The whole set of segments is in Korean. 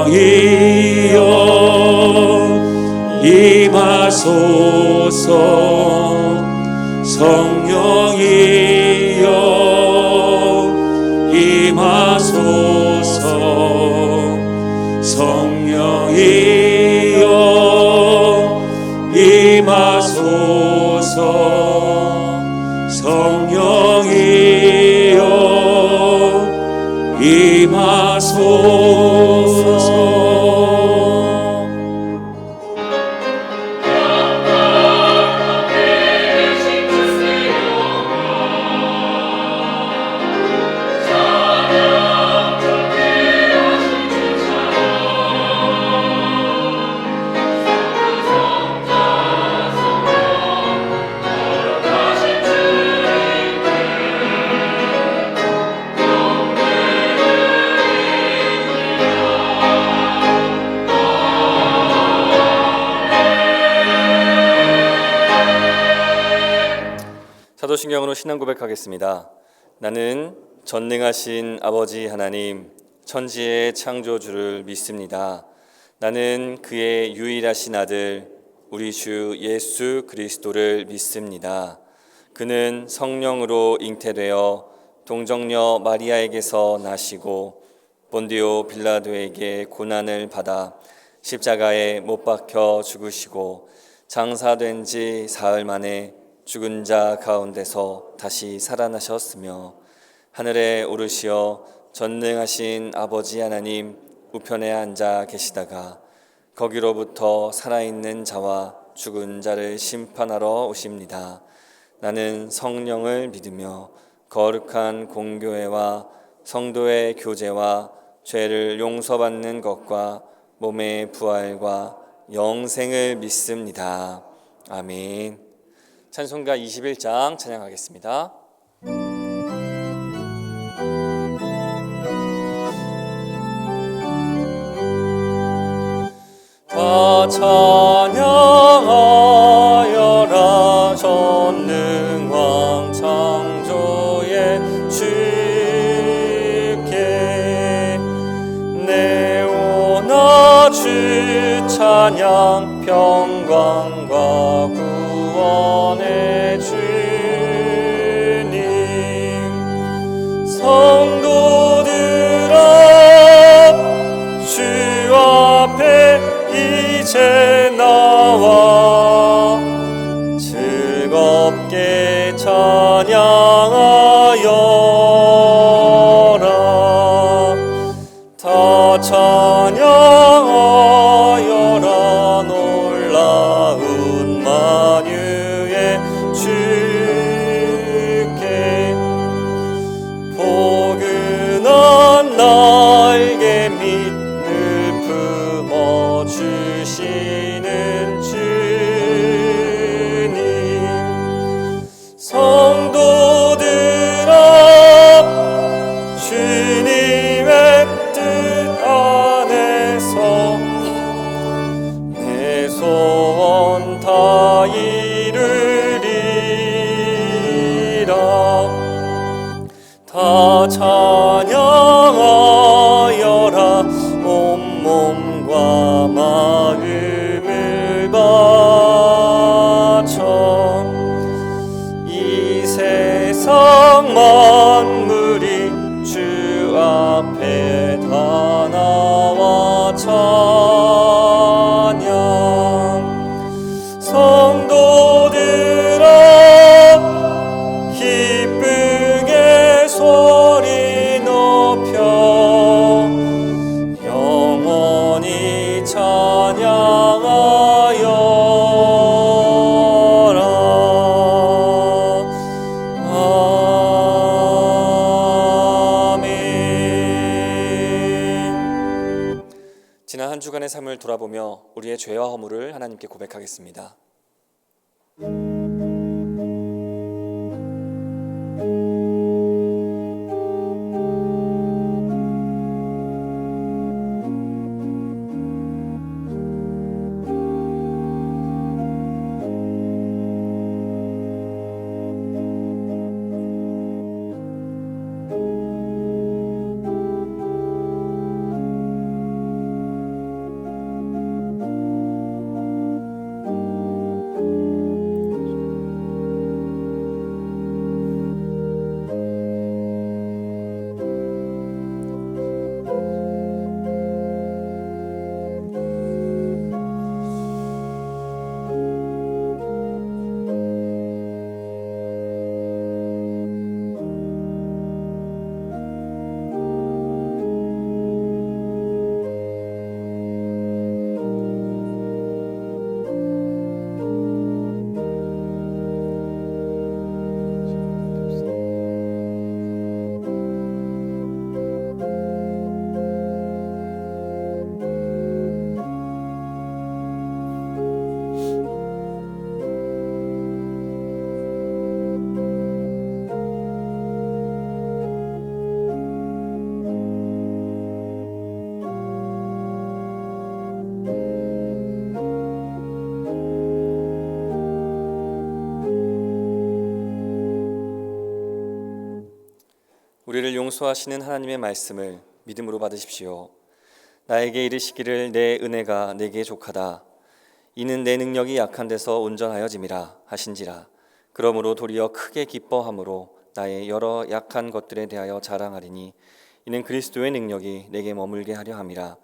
성령이여 임하소서. 성령이여 임하소서. 성령이여 임하소서. 성령이여 임하소서. 사도신경으로 신앙 고백하겠습니다. 나는 전능하신 아버지 하나님, 천지의 창조주를 믿습니다. 나는 그의 유일하신 아들 우리 주 예수 그리스도를 믿습니다. 그는 성령으로 잉태되어 동정녀 마리아에게서 나시고 본디오 빌라도에게 고난을 받아 십자가에 못 박혀 죽으시고 장사된 지 사흘 만에 죽은 자 가운데서 다시 살아나셨으며 하늘에 오르시어 전능하신 아버지 하나님 우편에 앉아 계시다가 거기로부터 살아있는 자와 죽은 자를 심판하러 오십니다. 나는 성령을 믿으며 거룩한 공교회와 성도의 교제와 죄를 용서받는 것과 몸의 부활과 영생을 믿습니다. 아멘. 찬송가 21장 찬양하겠습니다. 다 찬양하여라 전능왕 창조의 주께 내오나 주 찬양 평강과 구원의 주님 성도들아 주 앞에 이제 나와 즐겁게 찬양하여라. 다 찬양하여라 놀라운 만유의 주께 포근한 날개 밑을 품어주시는 주님 성도들아 주님의 뜻 안에서 내 소원 다 이루리라. 다 찬양하여라 온몸과 마음을 바쳐 이 세상 만물이 주 앞에 다 나와 찬양 성도들아 기쁘게 소리 높여 영원히 찬양하여라. 아멘. 지난 한 주간의 삶을 돌아보며 우리의 죄와 허물을 하나님께 고백하겠습니다. 우리를 용서하시는 하나님의 말씀을 믿음으로 받으십시오. 나에게 이르시기를 내 은혜가 내게 족하다. 이는 내 능력이 약한 데서 온전하여짐이라 하신지라. 그러므로 도리어 크게 기뻐함으로 나의 여러 약한 것들에 대하여 자랑하리니 이는 그리스도의 능력이 내게 머물게 하려 함이라.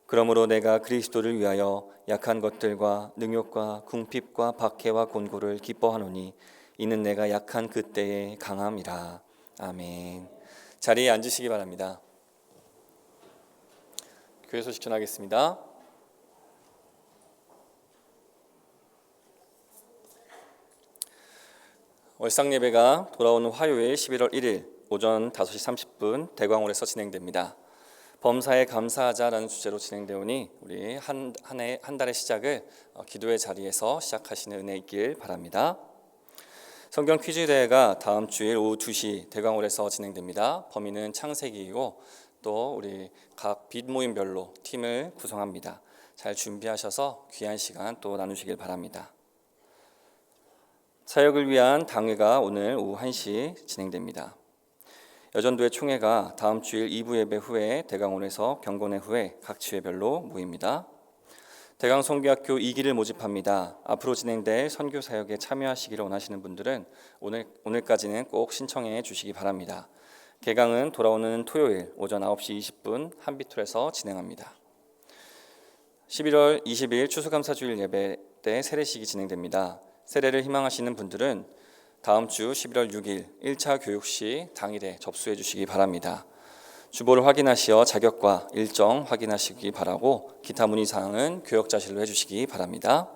그러므로 내가 그리스도를 위하여 약한 것들과 능욕과 궁핍과 박해와 곤고를 기뻐하노니 이는 내가 약한 그때의 강함이라. 아멘. 자리에 앉으시기 바랍니다. 교회 소식 전하겠습니다. 월상 예배가 돌아오는 화요일 11월 1일 오전 5시 30분 대광홀에서 진행됩니다. 범사에 감사하자라는 주제로 진행되오니 우리 한 달의 시작을 기도의 자리에서 시작하시는 은혜 있길 바랍니다. 성경 퀴즈 대회가 다음 주일 오후 2시 대광홀에서 진행됩니다. 범위는 창세기이고 또 우리 각 빛 모임별로 팀을 구성합니다. 잘 준비하셔서 귀한 시간 또 나누시길 바랍니다. 사역을 위한 당회가 오늘 오후 1시 진행됩니다. 여전도의 총회가 다음 주일 2부 예배 후에 대강원에서 경건회 후에 각 지회별로 모입니다. 대강선교학교 2기를 모집합니다. 앞으로 진행될 선교 사역에 참여하시기를 원하시는 분들은 오늘까지는 꼭 신청해 주시기 바랍니다. 개강은 돌아오는 토요일 오전 9시 20분 한빛톨에서 진행합니다. 11월 20일 추수감사주일 예배 때 세례식이 진행됩니다. 세례를 희망하시는 분들은 다음 주 11월 6일 1차 교육 시 당일에 접수해 주시기 바랍니다. 주보를 확인하시어 자격과 일정 확인하시기 바라고 기타 문의사항은 교역자실로 해주시기 바랍니다.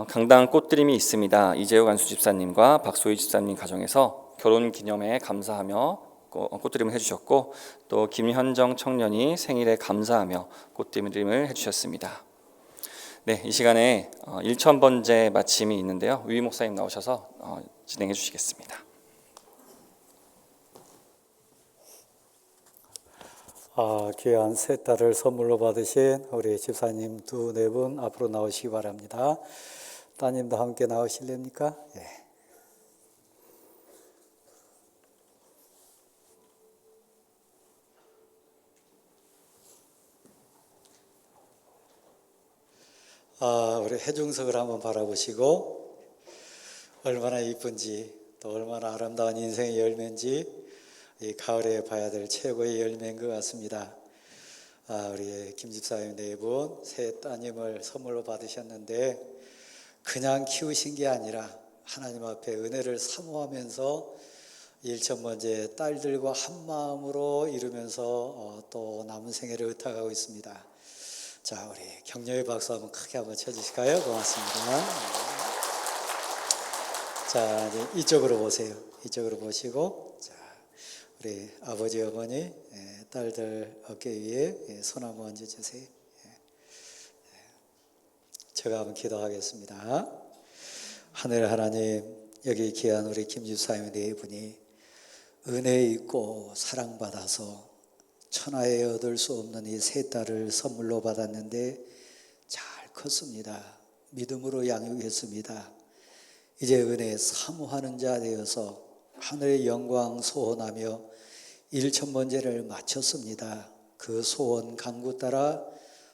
강당 꽃드림이 있습니다. 이재욱 안수 집사님과 박소희 집사님 가정에서 결혼기념회에 감사하며 꽃드림을 해주셨고 또 김현정 청년이 생일에 감사하며 꽃드림을 해주셨습니다. 네, 이 시간에 1000번째 마침이 있는데요. 위 목사님 나오셔서 진행해 주시겠습니다. 귀한 새 딸을 선물로 받으신 우리 집사님 2-4분 앞으로 나오시기 바랍니다. 따님도 함께 나오실랍니까? 예. 우리 해중석을 한번 바라보시고 얼마나 이쁜지 또 얼마나 아름다운 인생의 열매인지 이 가을에 봐야 될 최고의 열매인 것 같습니다. 우리 김 집사님 4분 새 따님을 선물로 받으셨는데 그냥 키우신 게 아니라 하나님 앞에 은혜를 사모하면서 1000번째 딸들과 한 마음으로 이루면서 또 남은 생애를 의탁하고 있습니다. 자, 우리 격려의 박수 한번 크게 한번 쳐주실까요? 고맙습니다. 자, 이제 이쪽으로 보세요. 이쪽으로 보시고, 자, 우리 아버지, 어머니, 딸들 어깨 위에 손 한번 얹어주세요. 제가 한번 기도하겠습니다. 하늘 하나님, 여기 귀한 우리 김집사님 4분이 은혜 있고 사랑받아서 천하에 얻을 수 없는 이 세 딸을 선물로 받았는데 잘 컸습니다. 믿음으로 양육했습니다. 이제 은혜 사모하는 자 되어서 하늘의 영광 소원하며 1000번째를 마쳤습니다. 그 소원 간구 따라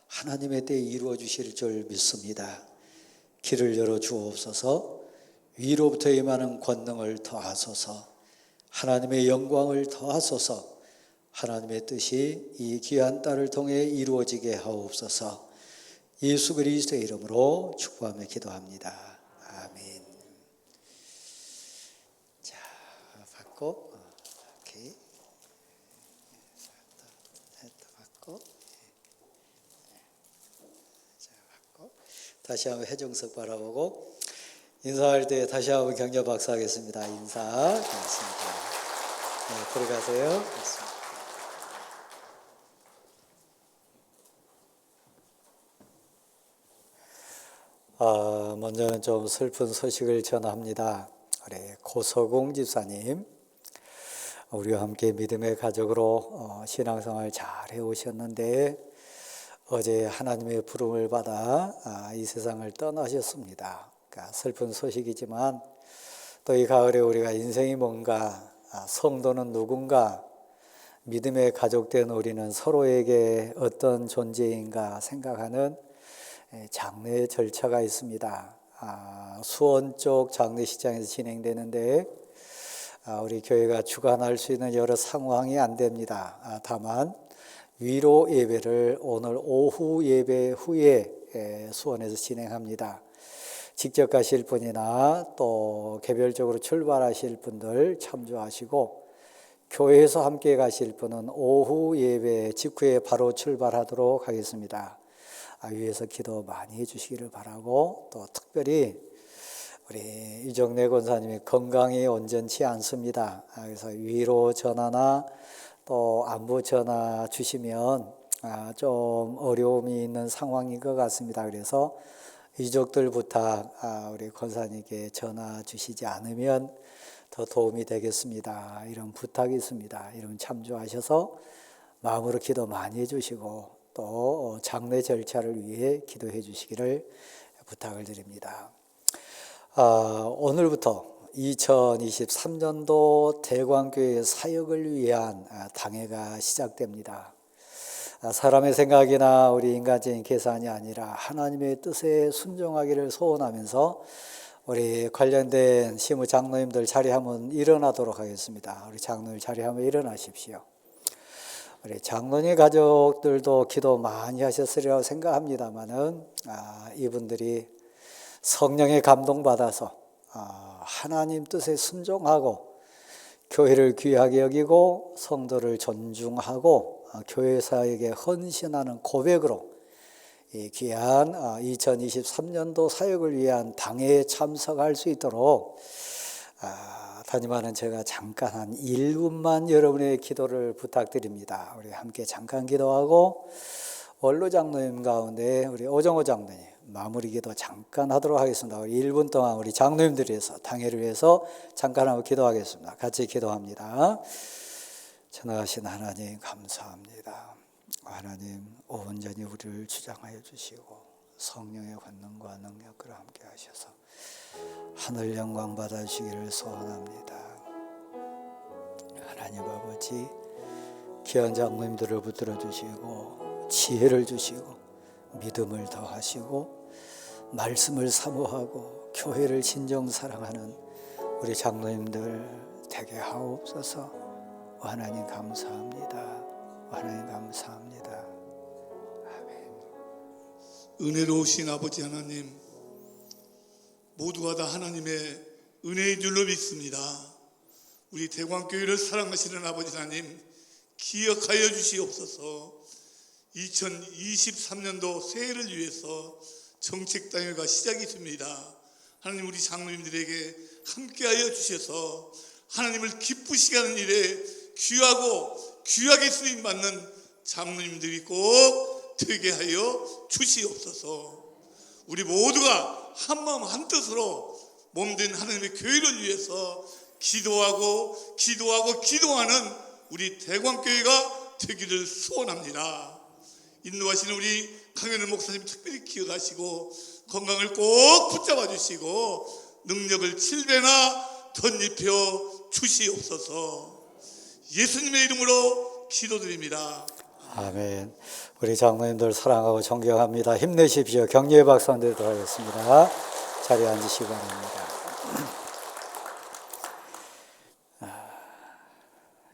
하나님의 때에 이루어 주실 줄 믿습니다. 길을 열어 주옵소서. 위로부터 임하는 권능을 더하소서. 하나님의 영광을 더하소서. 하나님의 뜻이 이 귀한 딸을 통해 이루어지게 하옵소서. 예수 그리스도의 이름으로 축복하며 기도합니다. 아멘. 자, 받고 오케이. 또 받고. 자, 받고. 다시 한번 해정석 바라보고 인사할 때 다시 한번 격려 박수하겠습니다. 인사. 고맙습니다. 네, 들어가세요. 고맙습니다. 먼저는 좀 슬픈 소식을 전합니다. 우리 고서공 집사님, 우리와 함께 믿음의 가족으로 신앙생활 잘 해오셨는데 어제 하나님의 부름을 받아 이 세상을 떠나셨습니다. 그러니까 슬픈 소식이지만 또 이 가을에 우리가 인생이 뭔가 성도는 누군가, 믿음의 가족된 우리는 서로에게 어떤 존재인가 생각하는 장례 절차가 있습니다. 수원 쪽 장례식장에서 진행되는데 우리 교회가 주관할 수 있는 여러 상황이 안 됩니다. 다만 위로 예배를 오늘 오후 예배 후에 수원에서 진행합니다. 직접 가실 분이나 또 개별적으로 출발하실 분들 참조하시고, 교회에서 함께 가실 분은 오후 예배 직후에 바로 출발하도록 하겠습니다. 위에서 기도 많이 해주시기를 바라고, 또 특별히 우리 이정래 권사님이 건강이 온전치 않습니다. 그래서 위로 전화나 또 안부 전화 주시면 좀 어려움이 있는 상황인 것 같습니다. 그래서 유족들 부탁 우리 권사님께 전화 주시지 않으면 더 도움이 되겠습니다. 이런 부탁이 있습니다. 이런 참조하셔서 마음으로 기도 많이 해주시고 또 장례 절차를 위해 기도해 주시기를 부탁을 드립니다. 오늘부터 2023년도 대광교회 사역을 위한 당회가 시작됩니다. 사람의 생각이나 우리 인간적인 계산이 아니라 하나님의 뜻에 순종하기를 소원하면서 우리 관련된 시무 장로님들 자리 한번 일어나도록 하겠습니다. 우리 장로님 자리 한번 일어나십시오. 우리 장로님 가족들도 기도 많이 하셨으리라고 생각합니다만은 이분들이 성령의 감동받아서 하나님 뜻에 순종하고 교회를 귀하게 여기고 성도를 존중하고 교회사에게 헌신하는 고백으로 이 귀한 2023년도 사역을 위한 당회에 참석할 수 있도록 담임하는 제가 잠깐 한 1분만 여러분의 기도를 부탁드립니다. 우리 함께 잠깐 기도하고 원로 장로님 가운데 우리 오정호 장로님 마무리 기도 잠깐 하도록 하겠습니다. 우리 1분 동안 우리 장로님들을 위해서 당회를 위해서 잠깐 한번 기도하겠습니다. 같이 기도합니다. 전능하신 하나님 감사합니다. 하나님 온전히 우리를 주장하여 주시고 성령의 권능과 능력을 함께 하셔서 하늘 영광 받아주시기를 소원합니다. 하나님 아버지 귀한 장로님들을 붙들어 주시고 지혜를 주시고 믿음을 더하시고 말씀을 사모하고 교회를 진정 사랑하는 우리 장로님들 되게 하옵소서. 하나님 감사합니다. 하나님 감사합니다. 아멘. 은혜로우신 아버지 하나님, 모두가 다 하나님의 은혜인 줄로 믿습니다. 우리 대광교회를 사랑하시는 아버지 하나님 기억하여 주시옵소서. 2023년도 새해를 위해서 정책당회가 시작이 됩니다. 하나님 우리 장로님들에게 함께하여 주셔서 하나님을 기쁘시게 하는 일에 귀하게 쓰임받는 장로님들이 꼭 되게 하여 주시옵소서. 우리 모두가 한마음 한뜻으로 몸된 하나님의 교회를 위해서 기도하는 우리 대광교회가 되기를 소원합니다. 인도하시는 우리 강현우 목사님 특별히 기억하시고 건강을 꼭 붙잡아 주시고 능력을 7배나 덧입혀 주시옵소서. 예수님의 이름으로 기도드립니다. 아멘. 우리 장로님들 사랑하고 존경합니다. 힘내십시오. 격려의 박수 한 대 더 하겠습니다. 자리에 앉으시기 바랍니다.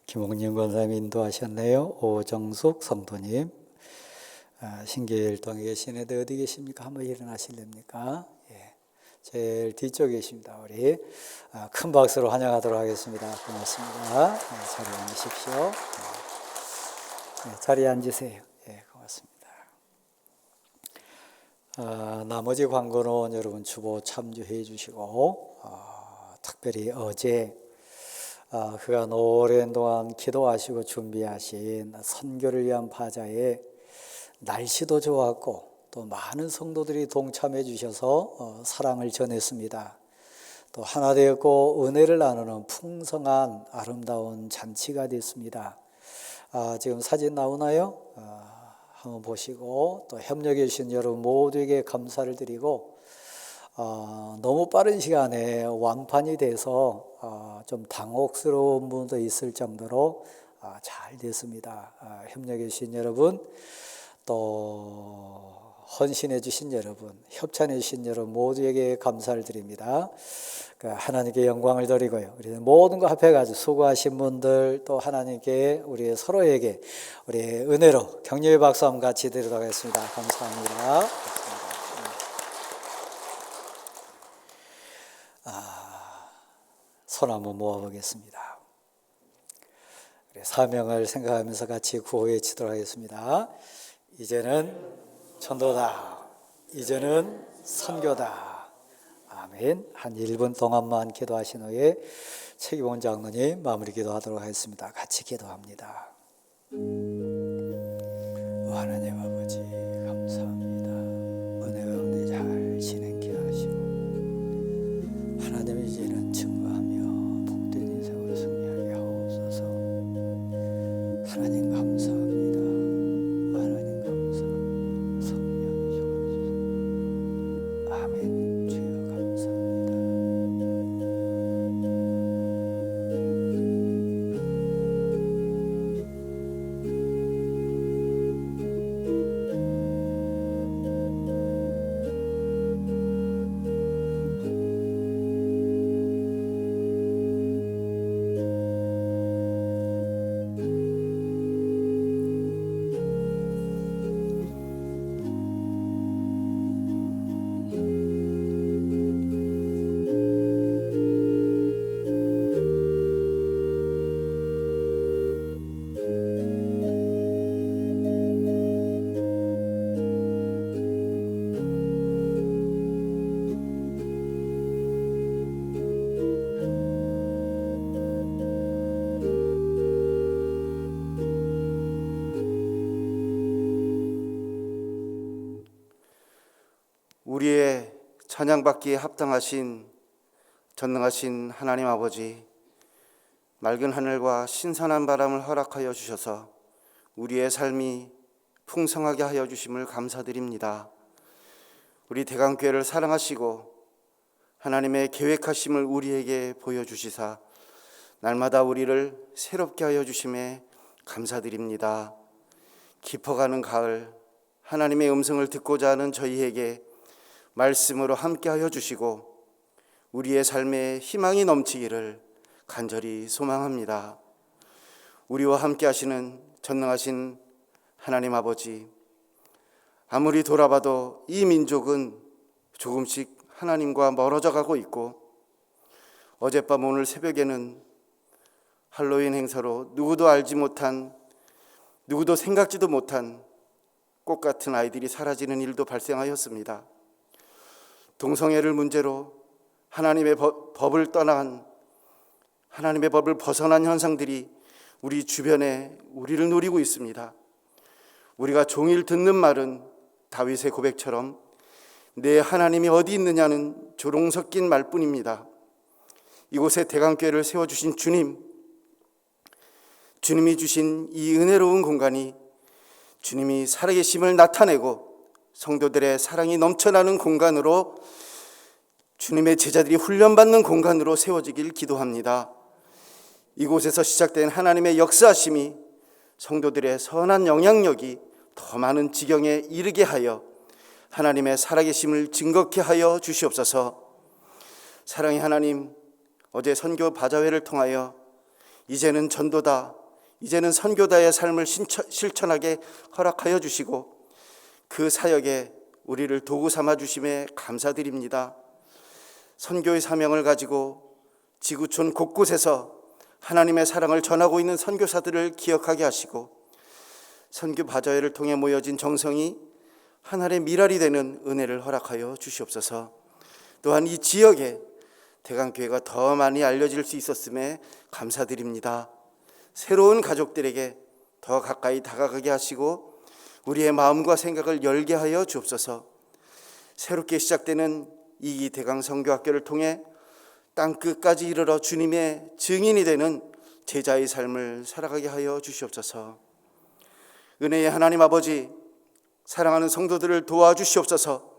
김홍림 권사님 인도하셨네요. 오정숙 성도님. 신길동에 계시는데 어디 계십니까? 한번 일어나실랍니까? 예. 제일 뒤쪽에 계십니다. 우리 큰 박수로 환영하도록 하겠습니다. 고맙습니다. 네, 자리에 앉으십시오. 네, 자리에 앉으세요. 예, 고맙습니다. 나머지 광고는 여러분 주보 참조해 주시고 특별히 어제 그간 오랜 동안 기도하시고 준비하신 선교를 위한 바자에 날씨도 좋았고 또 많은 성도들이 동참해 주셔서 사랑을 전했습니다. 또 하나 되었고 은혜를 나누는 풍성한 아름다운 잔치가 됐습니다. 지금 사진 나오나요? 한번 보시고 또 협력해 주신 여러분 모두에게 감사를 드리고 너무 빠른 시간에 완판이 돼서 좀 당혹스러운 분도 있을 정도로 잘 됐습니다. 협력해 주신 여러분, 또 헌신해 주신 여러분, 협찬해 주신 여러분 모두에게 감사를 드립니다. 하나님께 영광을 드리고요. 우리 모든 거 합해가지고 수고하신 분들, 또 하나님께 우리 서로에게 우리 은혜로 격려의 박수 한번 같이 드리도록 하겠습니다. 감사합니다. 손 한번 모아보겠습니다. 사명을 생각하면서 같이 구호에 치도록 하겠습니다. 이제는 전도다. 이제는 선교다. 아멘. 한 1분 동안만 기도하신 후에 최기봉 장로님 마무리 기도하도록 하겠습니다. 같이 기도합니다. 하나님 아버지 감사합니다. 은혜 가운데 잘 지내게 하시고 하나님 이제는 증거하며 복된 인생으로 승리하게 하옵소서. 하나님 감사합니다. 하나님 감사합니다. 성령의 주옵소서. 아멘. 주여 감사합니다. 우리의 찬양받기에 합당하신 전능하신 하나님 아버지, 맑은 하늘과 신선한 바람을 허락하여 주셔서 우리의 삶이 풍성하게 하여 주심을 감사드립니다. 우리 대강교회를 사랑하시고 하나님의 계획하심을 우리에게 보여주시사 날마다 우리를 새롭게 하여 주심에 감사드립니다. 깊어가는 가을, 하나님의 음성을 듣고자 하는 저희에게 말씀으로 함께하여 주시고 우리의 삶에 희망이 넘치기를 간절히 소망합니다. 우리와 함께 하시는 전능하신 하나님 아버지, 아무리 돌아봐도 이 민족은 조금씩 하나님과 멀어져 가고 있고, 어젯밤 오늘 새벽에는 할로윈 행사로 누구도 알지 못한, 누구도 생각지도 못한 꽃 같은 아이들이 사라지는 일도 발생하였습니다. 동성애를 문제로 하나님의 법을 떠난, 하나님의 법을 벗어난 현상들이 우리 주변에 우리를 노리고 있습니다. 우리가 종일 듣는 말은 다윗의 고백처럼 내 하나님이 어디 있느냐는 조롱 섞인 말뿐입니다. 이곳에 대강교회를 세워주신 주님이 주신 이 은혜로운 공간이 주님이 살아계심을 나타내고 성도들의 사랑이 넘쳐나는 공간으로, 주님의 제자들이 훈련받는 공간으로 세워지길 기도합니다. 이곳에서 시작된 하나님의 역사하심이 성도들의 선한 영향력이 더 많은 지경에 이르게 하여 하나님의 살아계심을 증거케 하여 주시옵소서. 사랑의 하나님, 어제 선교 바자회를 통하여 이제는 전도다, 이제는 선교다의 삶을 실천하게 허락하여 주시고 그 사역에 우리를 도구 삼아 주심에 감사드립니다. 선교의 사명을 가지고 지구촌 곳곳에서 하나님의 사랑을 전하고 있는 선교사들을 기억하게 하시고, 선교 바자회를 통해 모여진 정성이 하나님의 미랄이 되는 은혜를 허락하여 주시옵소서. 또한 이 지역에 대강교회가 더 많이 알려질 수 있었음에 감사드립니다. 새로운 가족들에게 더 가까이 다가가게 하시고 우리의 마음과 생각을 열게 하여 주옵소서. 새롭게 시작되는 이 대강 선교학교를 통해 땅끝까지 이르러 주님의 증인이 되는 제자의 삶을 살아가게 하여 주시옵소서. 은혜의 하나님 아버지, 사랑하는 성도들을 도와주시옵소서.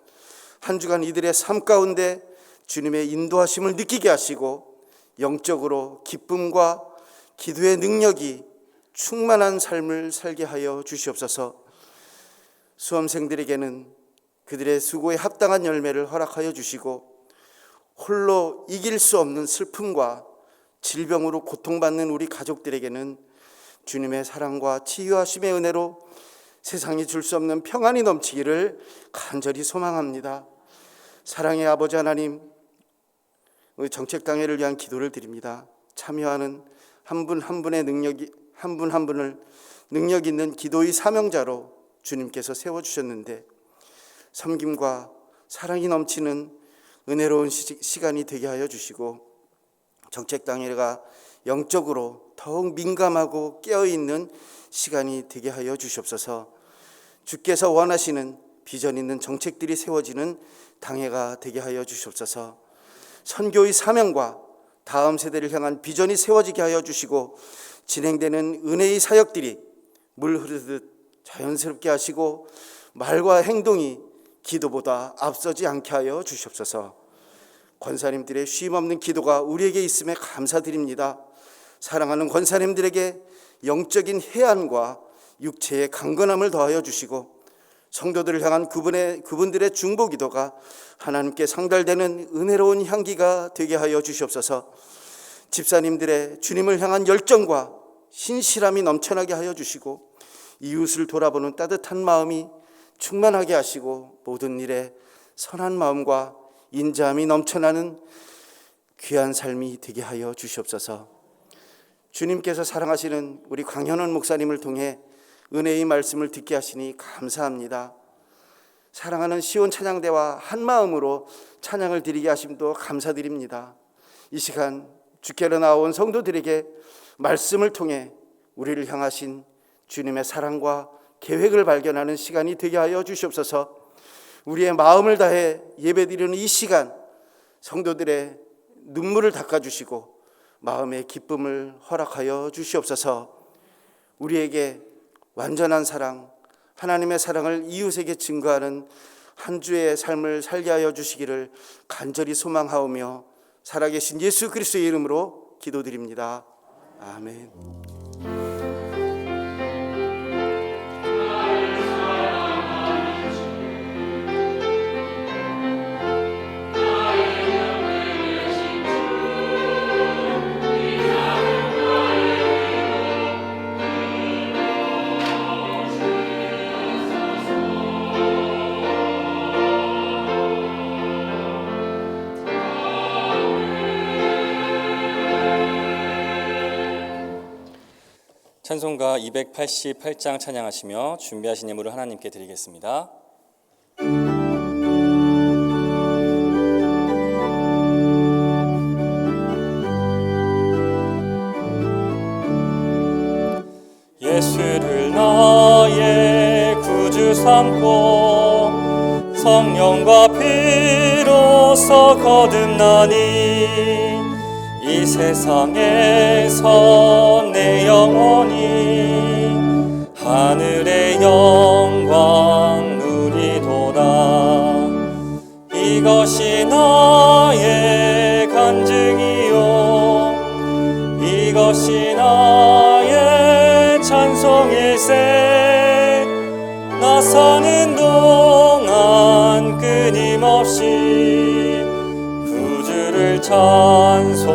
한 주간 이들의 삶 가운데 주님의 인도하심을 느끼게 하시고 영적으로 기쁨과 기도의 능력이 충만한 삶을 살게 하여 주시옵소서. 수험생들에게는 그들의 수고에 합당한 열매를 허락하여 주시고 홀로 이길 수 없는 슬픔과 질병으로 고통받는 우리 가족들에게는 주님의 사랑과 치유하심의 은혜로 세상이 줄 수 없는 평안이 넘치기를 간절히 소망합니다. 사랑의 아버지 하나님, 우리 정책당회를 위한 기도를 드립니다. 참여하는 한 분 한 분의 한 분 한 분을 능력 있는 기도의 사명자로 주님께서 세워주셨는데 섬김과 사랑이 넘치는 은혜로운 시간이 되게 하여 주시고 정책당회가 영적으로 더욱 민감하고 깨어있는 시간이 되게 하여 주시옵소서. 주께서 원하시는 비전 있는 정책들이 세워지는 당회가 되게 하여 주시옵소서. 선교의 사명과 다음 세대를 향한 비전이 세워지게 하여 주시고 진행되는 은혜의 사역들이 물 흐르듯 자연스럽게 하시고 말과 행동이 기도보다 앞서지 않게 하여 주시옵소서. 권사님들의 쉼없는 기도가 우리에게 있음에 감사드립니다. 사랑하는 권사님들에게 영적인 해안과 육체의 강건함을 더하여 주시고 성도들을 향한 그분들의 중보기도가 하나님께 상달되는 은혜로운 향기가 되게 하여 주시옵소서. 집사님들의 주님을 향한 열정과 신실함이 넘쳐나게 하여 주시고 이웃을 돌아보는 따뜻한 마음이 충만하게 하시고 모든 일에 선한 마음과 인자함이 넘쳐나는 귀한 삶이 되게 하여 주시옵소서. 주님께서 사랑하시는 우리 광현원 목사님을 통해 은혜의 말씀을 듣게 하시니 감사합니다. 사랑하는 시온 찬양대와 한 마음으로 찬양을 드리게 하심도 감사드립니다. 이 시간 주께로 나온 성도들에게 말씀을 통해 우리를 향하신 주님의 사랑과 계획을 발견하는 시간이 되게 하여 주시옵소서. 우리의 마음을 다해 예배드리는 이 시간 성도들의 눈물을 닦아주시고 마음의 기쁨을 허락하여 주시옵소서. 우리에게 완전한 사랑, 하나님의 사랑을 이웃에게 증거하는 한 주의 삶을 살게 하여 주시기를 간절히 소망하오며 살아계신 예수 그리스도의 이름으로 기도드립니다. 아멘. 찬송가 288장 찬양하시며 준비하신 예물을 하나님께 드리겠습니다. 예수를 나의 구주 삼고 성령과 피로써 거듭나니 이 세상에서 내 영혼이 하늘의 영광 누리도다. 이것이 나의 간증이요 이것이 나의 찬송일세. 나 사는 동안 끊임없이 구주를 찬송하리로다.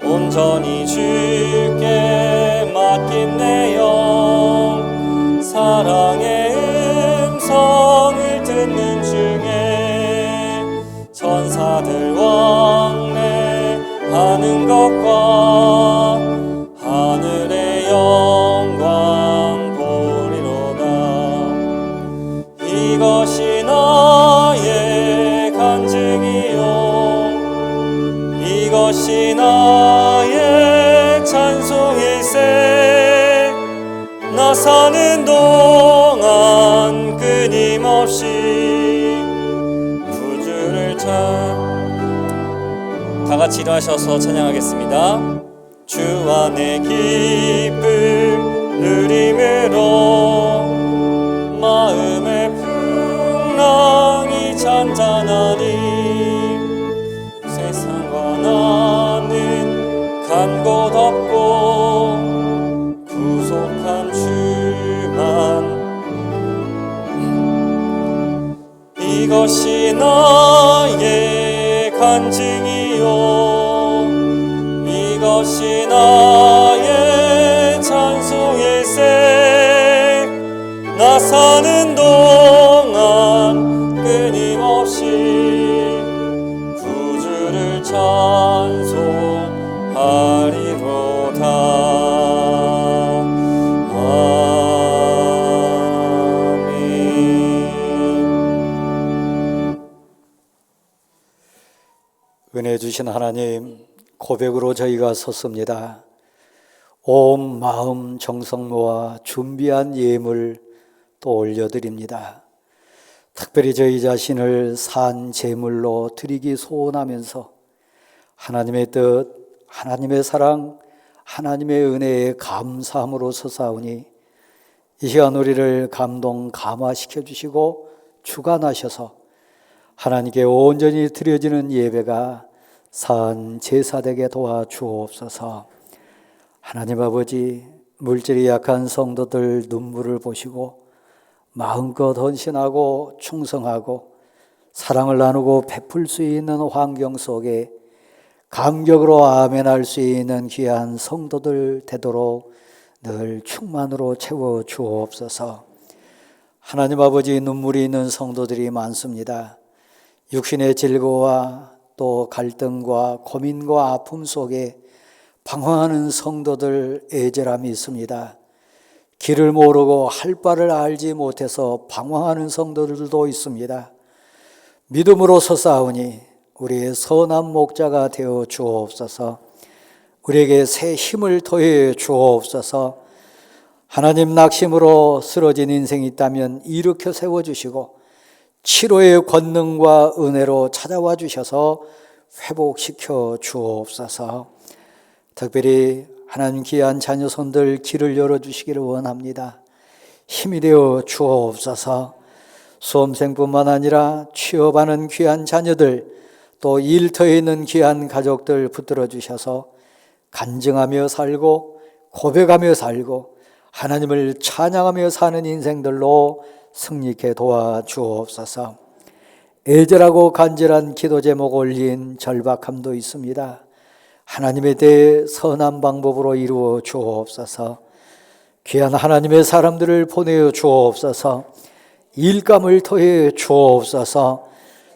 온전히 주께 맡긴 내 영 사랑의 음성을 듣는 중에 천사들 왕래하는 것과 하늘의 영광 보리로다. 이것이 나의 간증이요 이것이 나의 찬송일세. 나 사는 동안 끊임없이 구주를 다 같이 일어나셔서 찬양하겠습니다. 주 안에 기쁨 누림으로 마음에 이것이 나의 간증이요 이것이 나의 찬송일세 나 사는 동안 끊임없이 구주를 찬송하리로다. 은혜 주신 하나님, 고백으로 저희가 섰습니다. 온 마음 정성 모아 준비한 예물 또 올려드립니다. 특별히 저희 자신을 산 제물로 드리기 소원하면서 하나님의 뜻, 하나님의 사랑, 하나님의 은혜에 감사함으로 서사오니 이 시간 우리를 감동 감화시켜 주시고 주관하셔서 하나님께 온전히 드려지는 예배가 산 제사되게 도와주옵소서. 하나님 아버지, 물질이 약한 성도들 눈물을 보시고 마음껏 헌신하고 충성하고 사랑을 나누고 베풀 수 있는 환경 속에 감격으로 아멘할 수 있는 귀한 성도들 되도록 늘 충만으로 채워 주옵소서. 하나님 아버지, 눈물이 있는 성도들이 많습니다. 육신의 질고와 또 갈등과 고민과 아픔 속에 방황하는 성도들 애절함이 있습니다. 길을 모르고 할 바를 알지 못해서 방황하는 성도들도 있습니다. 믿음으로 서싸우니 우리의 선한 목자가 되어 주옵소서. 우리에게 새 힘을 더해 주옵소서. 하나님, 낙심으로 쓰러진 인생이 있다면 일으켜 세워주시고 치료의 권능과 은혜로 찾아와 주셔서 회복시켜 주옵소서. 특별히 하나님 귀한 자녀손들 길을 열어주시기를 원합니다. 힘이 되어 주옵소서. 수험생뿐만 아니라 취업하는 귀한 자녀들, 또 일터에 있는 귀한 가족들 붙들어 주셔서 간증하며 살고 고백하며 살고 하나님을 찬양하며 사는 인생들로 승리케 도와주옵소서. 애절하고 간절한 기도 제목 올린 절박함도 있습니다. 하나님에 대해 선한 방법으로 이루어 주옵소서. 귀한 하나님의 사람들을 보내어 주옵소서. 일감을 더해 주옵소서.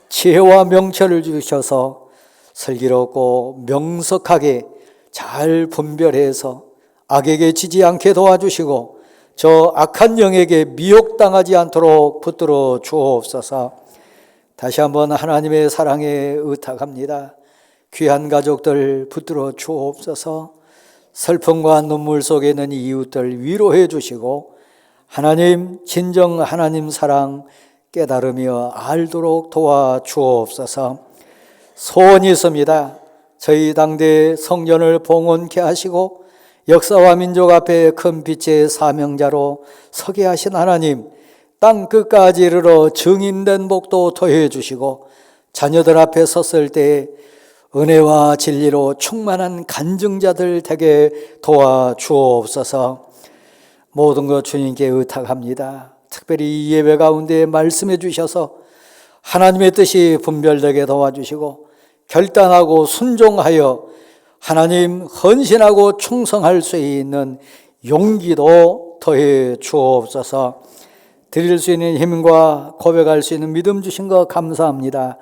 지혜와 명철을 주셔서 슬기롭고 명석하게 잘 분별해서 악에게 지지 않게 도와주시고 저 악한 영에게 미혹당하지 않도록 붙들어 주옵소서. 다시 한번 하나님의 사랑에 의탁합니다. 귀한 가족들 붙들어 주옵소서. 슬픔과 눈물 속에 있는 이웃들 위로해 주시고 하나님, 진정 하나님 사랑 깨달으며 알도록 도와주옵소서. 소원이 있습니다. 저희 당대 성전을 봉헌케 하시고 역사와 민족 앞에 큰 빛의 사명자로 서게 하신 하나님, 땅 끝까지 이르러 증인된 복도 더해 주시고 자녀들 앞에 섰을 때 은혜와 진리로 충만한 간증자들 되게 도와주옵소서. 모든 것 주님께 의탁합니다. 특별히 이 예배 가운데 말씀해 주셔서 하나님의 뜻이 분별되게 도와주시고 결단하고 순종하여 하나님 헌신하고 충성할 수 있는 용기도 더해 주옵소서. 드릴 수 있는 힘과 고백할 수 있는 믿음 주신 것 감사합니다.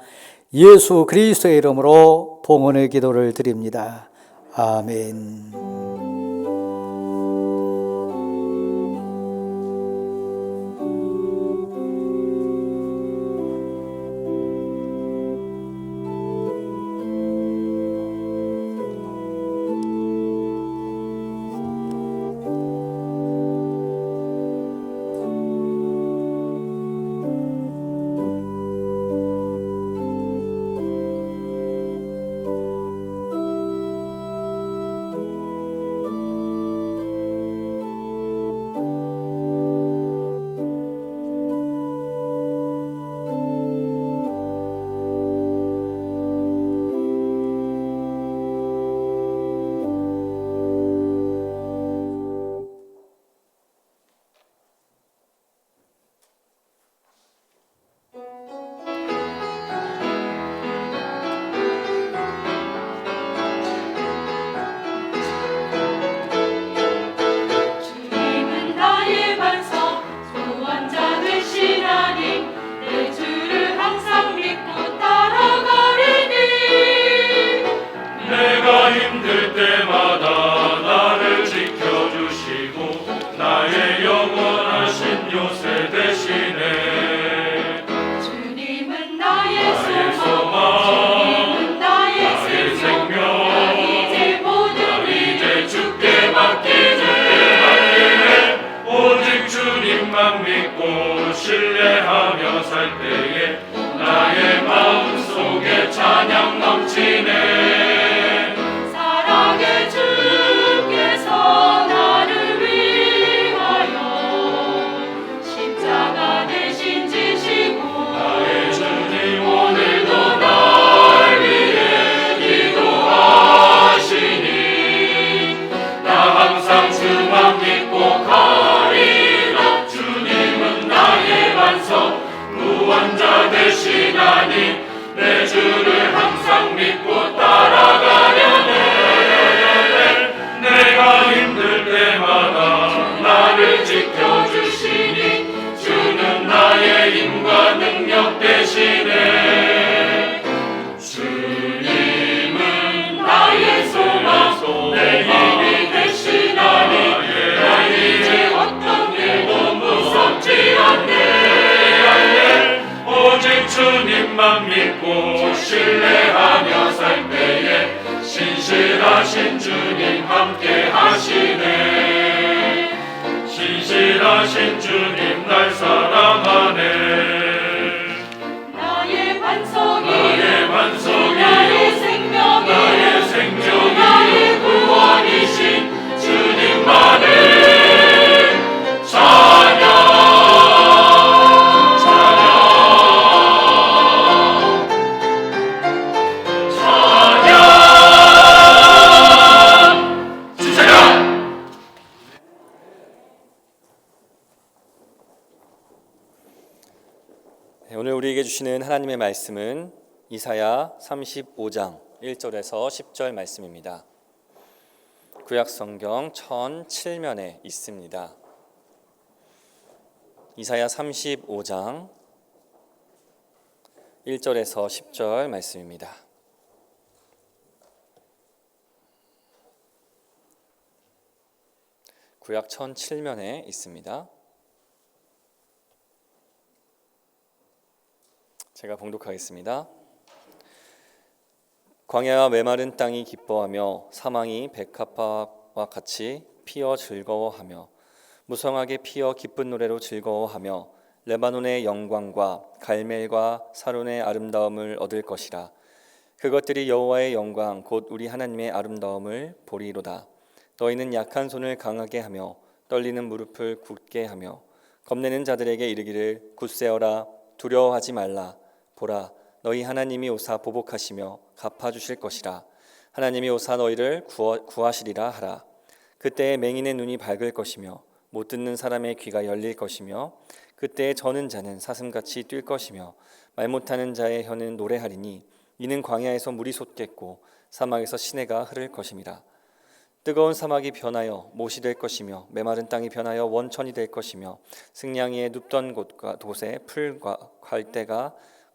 예수 그리스도의 이름으로 봉헌의 기도를 드립니다. 아멘. 믿고 신뢰하며 살 때에 나의 마음속에 찬양 넘치네. 사랑의 주께서 나를 위하여 십자가 대신 지시고 나의 주님 오늘도 날 위해 기도하시니 나 항상 주만 믿고 가리라. 주님은 나의 반석 구원자 되시나니 내 주를 항상 믿고 따라가려네. 내가 힘들 때마다 나를 지켜주시니 주는 나의 힘과 능력 되시네. 주님은 나의 소망 내 힘이 되시나니 나 이제 어떤 일도 무섭지 않네. 오직 주님만 믿고 신뢰하며 살 때에 신실하신 주님 함께 하시네. 신실하신 주님 날 사랑하네. 나의 반석이 나의 반석이 나의 생명이 나의 생명이 나의 구원이신 주님만을 찬양 오늘 우리에게 주시는 하나님의 말씀은 이사야 35장 1절에서 10절 말씀입니다. 구약성경 1007면에 있습니다. 이사야 35장 1절에서 10절 말씀입니다. 구약 1007면에 있습니다. 제가 봉독하겠습니다. 광야와 메마른 땅이 기뻐하며 사망이 백합화와 같이 피어 즐거워하며 무성하게 피어 기쁜 노래로 즐거워하며 레바논의 영광과 갈멜과 사론의 아름다움을 얻을 것이라. 그것들이 여호와의 영광 곧 우리 하나님의 아름다움을 보리로다. 너희는 약한 손을 강하게 하며 떨리는 무릎을 굳게 하며 겁내는 자들에게 이르기를 굳세어라 두려워하지 말라. 보라 너희 하나님이 오사 보복하시며 갚아주실 것이라. 하나님이 오사 너희를 구하시리라 하라. 그때에 맹인의 눈이 밝을 것이며 못 듣는 사람의 귀가 열릴 것이며 그때에 저는 자는 사슴같이 뛸 것이며 말 못하는 자의 혀는 노래하리니 이는 광야에서 물이 솟겠고 사막에서 시내가 흐를 것임이라. 뜨거운 사막이 변하여 못이 될 것이며 메마른 땅이 변하여 원천이 될 것이며 승냥이의 눕던 곳에 풀과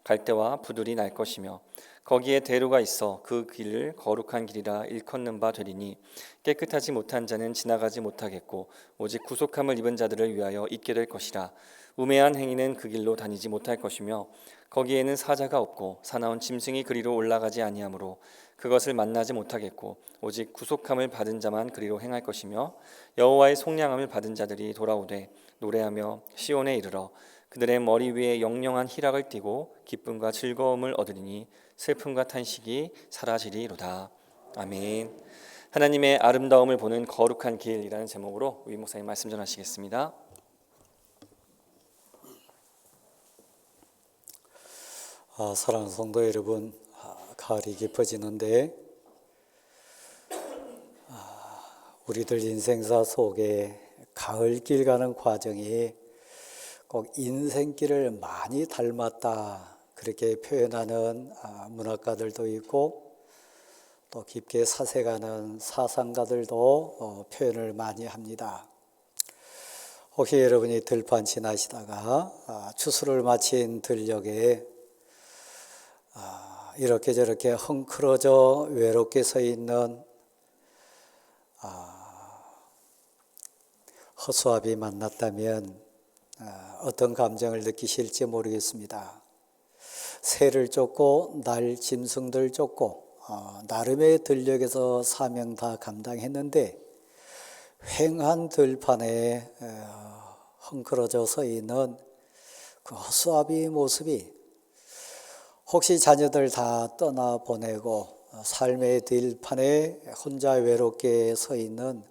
갈대와 부들이 날 것이며 거기에 대로가 있어 그 길을 거룩한 길이라 일컫는 바 되리니 깨끗하지 못한 자는 지나가지 못하겠고 오직 구속함을 입은 자들을 위하여 있게 될 것이라. 우매한 행위는 그 길로 다니지 못할 것이며 거기에는 사자가 없고 사나운 짐승이 그리로 올라가지 아니하므로 그것을 만나지 못하겠고 오직 구속함을 받은 자만 그리로 행할 것이며 여호와의 속량함을 받은 자들이 돌아오되 노래하며 시온에 이르러 그들의 머리 위에 영영한 희락을 띠고 기쁨과 즐거움을 얻으리니 슬픔과 탄식이 사라지리로다. 아멘. 하나님의 아름다움을 보는 거룩한 길이라는 제목으로 우리 목사님 말씀 전하시겠습니다. 사랑하는 성도 여러분, 가을이 깊어지는데 우리들 인생사 속에 가을길 가는 과정이 꼭 인생길을 많이 닮았다 그렇게 표현하는 문학가들도 있고 또 깊게 사색하는 사상가들도 표현을 많이 합니다. 혹시 여러분이 들판 지나시다가 추수를 마친 들녘에 이렇게 저렇게 헝클어져 외롭게 서 있는 허수아비 만났다면 어떤 감정을 느끼실지 모르겠습니다. 새를 쫓고 날 짐승들 쫓고 나름의 들녘에서 사명 다 감당했는데 휑한 들판에 헝클어져 서 있는 그 허수아비 모습이 혹시 자녀들 다 떠나보내고 삶의 들판에 혼자 외롭게 서 있는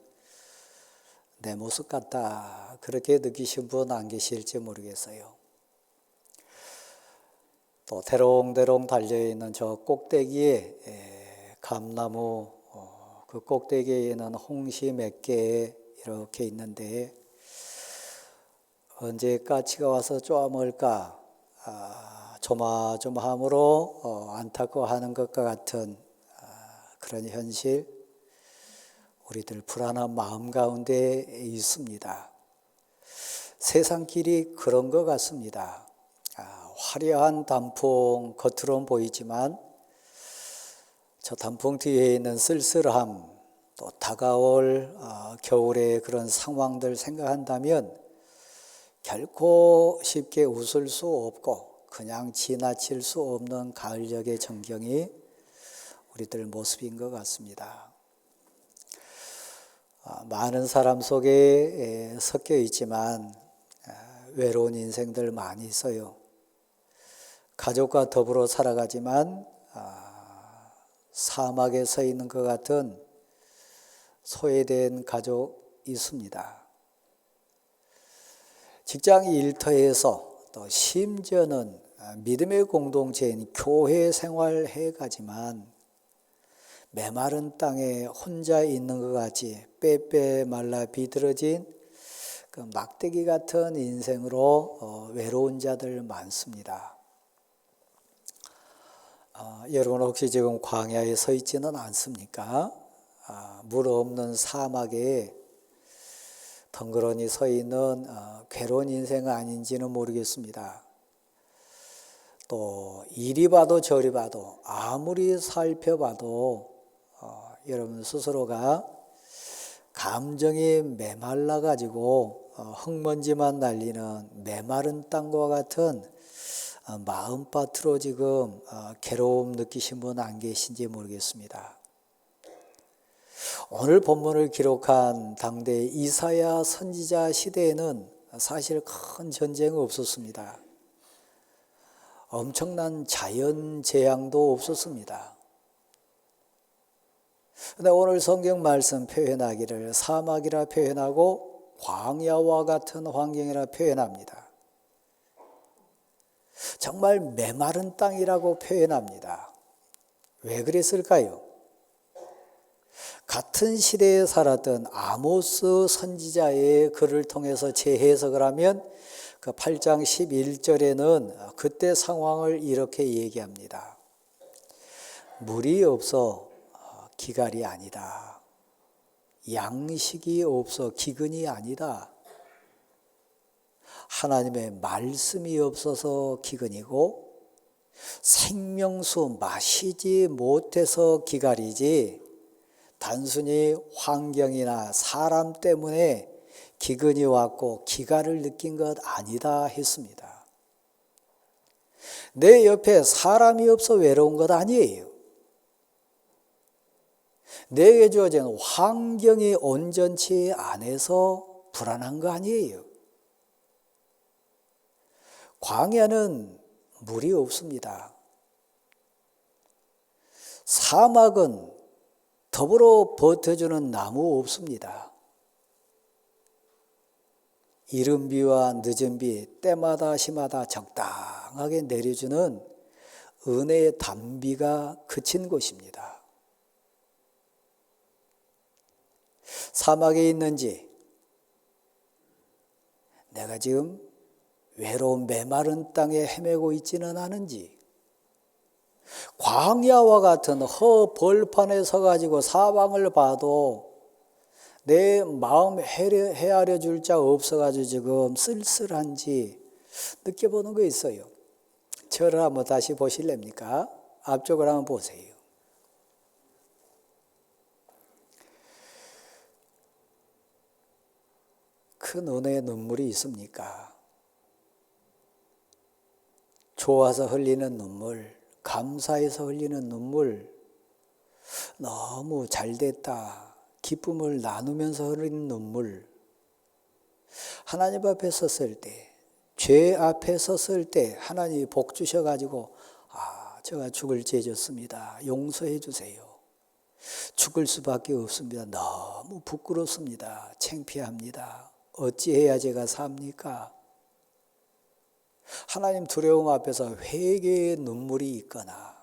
내 모습 같다, 그렇게 느끼신 분 안 계실지 모르겠어요. 또 대롱대롱 달려있는 저 꼭대기에 감나무, 그 꼭대기에는 홍시 몇 개 이렇게 있는데 언제 까치가 와서 쪼아먹을까 조마조마함으로 안타까워하는 것과 같은 그런 현실, 우리들 불안한 마음 가운데 있습니다. 세상길이 그런 것 같습니다. 화려한 단풍 겉으로는 보이지만 저 단풍 뒤에 있는 쓸쓸함, 또 다가올 겨울의 그런 상황들 생각한다면 결코 쉽게 웃을 수 없고 그냥 지나칠 수 없는 가을녘의 전경이 우리들 모습인 것 같습니다. 많은 사람 속에 섞여 있지만 외로운 인생들 많이 있어요. 가족과 더불어 살아가지만 사막에 서 있는 것 같은 소외된 가족 있습니다. 직장 일터에서 또 심지어는 믿음의 공동체인 교회 생활해 가지만 메마른 땅에 혼자 있는 것 같이 빼빼 말라 비틀어진 그 막대기 같은 인생으로 외로운 자들 많습니다. 여러분 혹시 지금 광야에 서 있지는 않습니까? 물 없는 사막에 덩그러니 서 있는 괴로운 인생 아닌지는 모르겠습니다. 또 이리 봐도 저리 봐도 아무리 살펴봐도 여러분 스스로가 감정이 메말라 가지고 흙먼지만 날리는 메마른 땅과 같은 마음밭으로 지금 괴로움 느끼신 분 안 계신지 모르겠습니다. 오늘 본문을 기록한 당대 이사야 선지자 시대에는 사실 큰 전쟁이 없었습니다. 엄청난 자연 재앙도 없었습니다. 그런데 오늘 성경 말씀 표현하기를 사막이라 표현하고 광야와 같은 환경이라 표현합니다. 정말 메마른 땅이라고 표현합니다. 왜 그랬을까요? 같은 시대에 살았던 아모스 선지자의 글을 통해서 재해석을 하면 그 8장 11절에는 그때 상황을 이렇게 얘기합니다. 물이 없어 기갈이 아니다. 양식이 없어 기근이 아니다. 하나님의 말씀이 없어서 기근이고 생명수 마시지 못해서 기갈이지 단순히 환경이나 사람 때문에 기근이 왔고 기갈을 느낀 것 아니다 했습니다. 내 옆에 사람이 없어 외로운 것 아니에요. 내게 주어진 환경이 온전치 않아서 불안한 거 아니에요. 광야는 물이 없습니다. 사막은 더불어 버텨주는 나무 없습니다. 이른 비와 늦은 비 때마다 시마다 적당하게 내려주는 은혜의 단비가 그친 곳입니다. 사막에 있는지 내가 지금 외로운 메마른 땅에 헤매고 있지는 않은지 광야와 같은 허벌판에 서가지고 사방을 봐도 내 마음 헤아려 줄 자 없어가지고 지금 쓸쓸한지 느껴보는 거 있어요. 저를 한번 다시 보실랍니까? 앞쪽을 한번 보세요. 큰 은혜의 눈물이 있습니까? 좋아서 흘리는 눈물, 감사해서 흘리는 눈물, 너무 잘됐다, 기쁨을 나누면서 흘리는 눈물, 하나님 앞에 섰을 때, 죄 앞에 섰을 때 하나님이 복 주셔가지고 제가 죽을 죄 졌습니다. 용서해 주세요. 죽을 수밖에 없습니다. 너무 부끄럽습니다. 창피합니다. 어찌해야 제가 삽니까? 하나님 두려움 앞에서 회개의 눈물이 있거나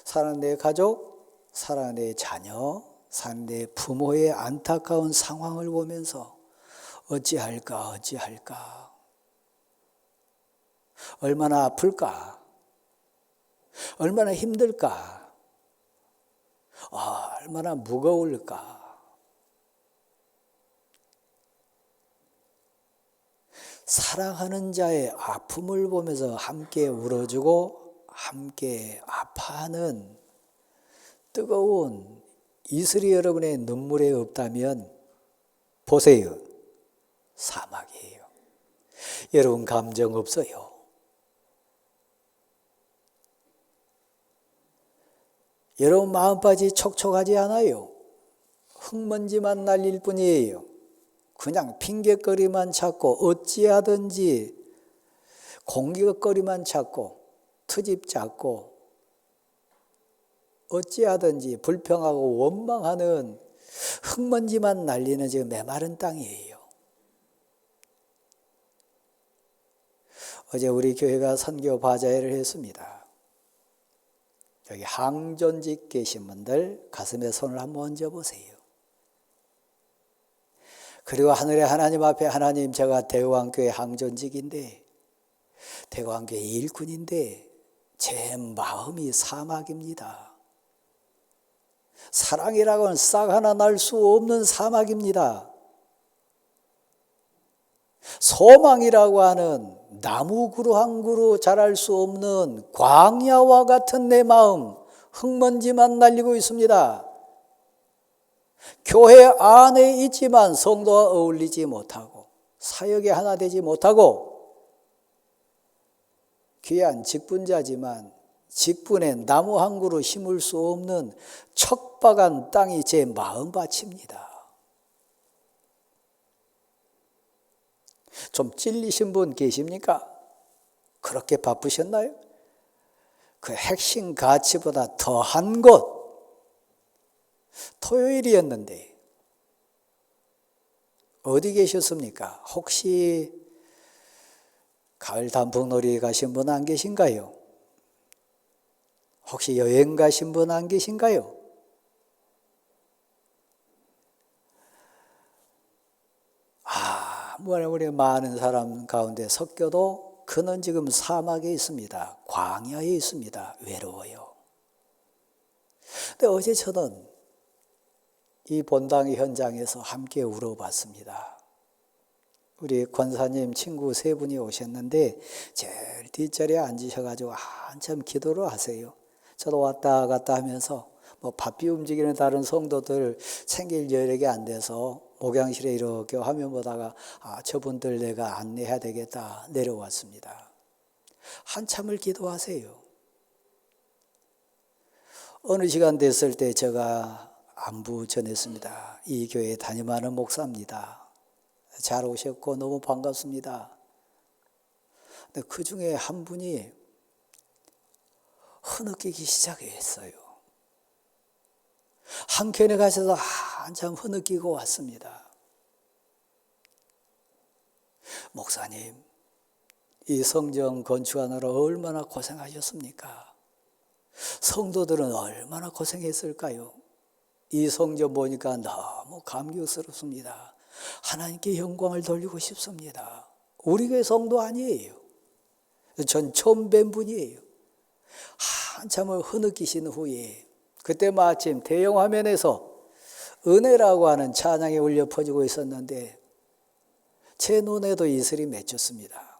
사랑하는 내 가족, 사랑하는 내 자녀, 사랑하는 내 부모의 안타까운 상황을 보면서 어찌할까 얼마나 아플까 얼마나 힘들까 얼마나 무거울까. 사랑하는 자의 아픔을 보면서 함께 울어주고 함께 아파하는 뜨거운 이슬이 여러분의 눈물에 없다면 보세요. 사막이에요. 여러분 감정 없어요. 여러분 마음까지 촉촉하지 않아요. 흙먼지만 날릴 뿐이에요. 그냥 핑계거리만 찾고 어찌하든지 공격거리만 찾고 트집 잡고 어찌하든지 불평하고 원망하는 흙먼지만 날리는 지금 메마른 땅이에요. 어제 우리 교회가 선교 바자회를 했습니다. 여기 항전직 계신 분들 가슴에 손을 한번 얹어보세요. 그리고 하늘의 하나님 앞에 하나님, 제가 대구항교회 항전직인데 대구항교회 일꾼인데 제 마음이 사막입니다. 사랑이라고는 싹 하나 날 수 없는 사막입니다. 소망이라고 하는 나무 그루 한 그루 자랄 수 없는 광야와 같은 내 마음, 흙먼지만 날리고 있습니다. 교회 안에 있지만 성도와 어울리지 못하고 사역에 하나 되지 못하고 귀한 직분자지만 직분에 나무 한 그루 심을 수 없는 척박한 땅이 제 마음밭입니다. 좀 찔리신 분 계십니까? 그렇게 바쁘셨나요? 그 핵심 가치보다 더한 것, 토요일이었는데 어디 계셨습니까? 혹시 가을 단풍놀이 가신 분 안 계신가요? 혹시 여행 가신 분 안 계신가요? 우리 많은 사람 가운데 섞여도 그는 지금 사막에 있습니다. 광야에 있습니다. 외로워요. 근데 어제 저는 이 본당 현장에서 함께 울어봤습니다. 우리 권사님 친구 세 분이 오셨는데 제일 뒷자리에 앉으셔가지고 한참 기도를 하세요. 저도 왔다 갔다 하면서 바삐 움직이는 다른 성도들 챙길 여력이 안 돼서 목양실에 이렇게 화면 보다가 저분들 내가 안내해야 되겠다 내려왔습니다. 한참을 기도하세요. 어느 시간 됐을 때 제가 안부 전했습니다. 이 교회에 담임하는 목사입니다. 잘 오셨고 너무 반갑습니다. 근데 그 중에 한 분이 흐느끼기 시작했어요. 한켠에 가셔서 한참 흐느끼고 왔습니다. 목사님, 이 성전 건축하느라 얼마나 고생하셨습니까? 성도들은 얼마나 고생했을까요? 이 성전 보니까 너무 감격스럽습니다. 하나님께 영광을 돌리고 싶습니다. 우리 교회 성도 아니에요. 전 처음 뵌 분이에요. 한참을 흐느끼신 후에 그때 마침 대형 화면에서 은혜라고 하는 찬양이 울려 퍼지고 있었는데 제 눈에도 이슬이 맺혔습니다.